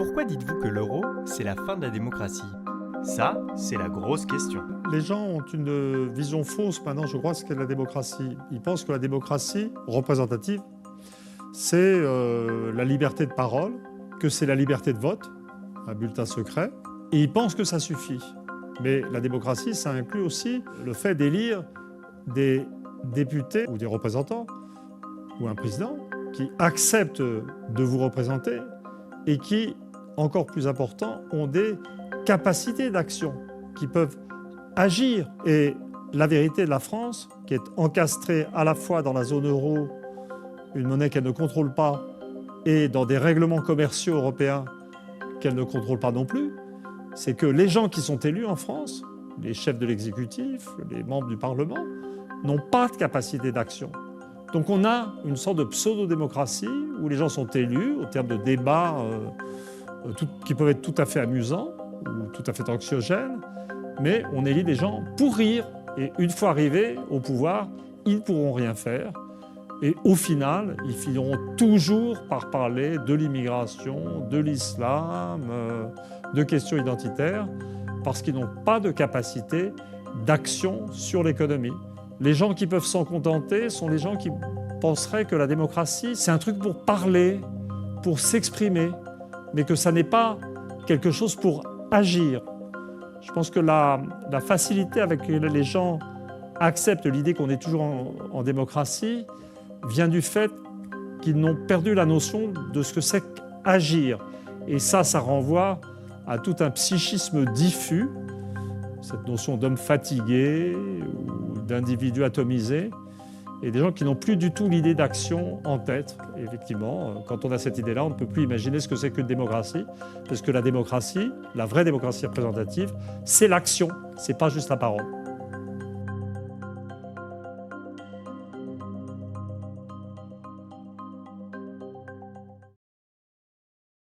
Pourquoi dites-vous que l'euro, c'est la fin de la démocratie? Ça, c'est la grosse question. Les gens ont une vision fausse maintenant, je crois, de ce qu'est la démocratie. Ils pensent que la démocratie représentative, c'est la liberté de parole, que c'est la liberté de vote, un bulletin secret, et ils pensent que ça suffit. Mais la démocratie, ça inclut aussi le fait d'élire des députés ou des représentants, ou un président, qui acceptent de vous représenter et qui, encore plus important, ont des capacités d'action, qui peuvent agir. Et la vérité de la France, qui est encastrée à la fois dans la zone euro, une monnaie qu'elle ne contrôle pas, et dans des règlements commerciaux européens qu'elle ne contrôle pas non plus, c'est que les gens qui sont élus en France, les chefs de l'exécutif, les membres du Parlement, n'ont pas de capacité d'action. Donc on a une sorte de pseudo-démocratie où les gens sont élus au terme de débats qui peuvent être tout à fait amusants ou tout à fait anxiogènes, mais on élit des gens pour rire. Et une fois arrivés au pouvoir, ils ne pourront rien faire. Et au final, ils finiront toujours par parler de l'immigration, de l'islam, de questions identitaires, parce qu'ils n'ont pas de capacité d'action sur l'économie. Les gens qui peuvent s'en contenter sont les gens qui penseraient que la démocratie, c'est un truc pour parler, pour s'exprimer, mais que ça n'est pas quelque chose pour agir. Je pense que la facilité avec laquelle les gens acceptent l'idée qu'on est toujours en démocratie vient du fait qu'ils n'ont perdu la notion de ce que c'est qu'agir. Et ça renvoie à tout un psychisme diffus, cette notion d'homme fatigué ou d'individu atomisé, et des gens qui n'ont plus du tout l'idée d'action en tête. Et effectivement, quand on a cette idée-là, on ne peut plus imaginer ce que c'est qu'une démocratie, parce que la démocratie, la vraie démocratie représentative, c'est l'action, c'est pas juste la parole.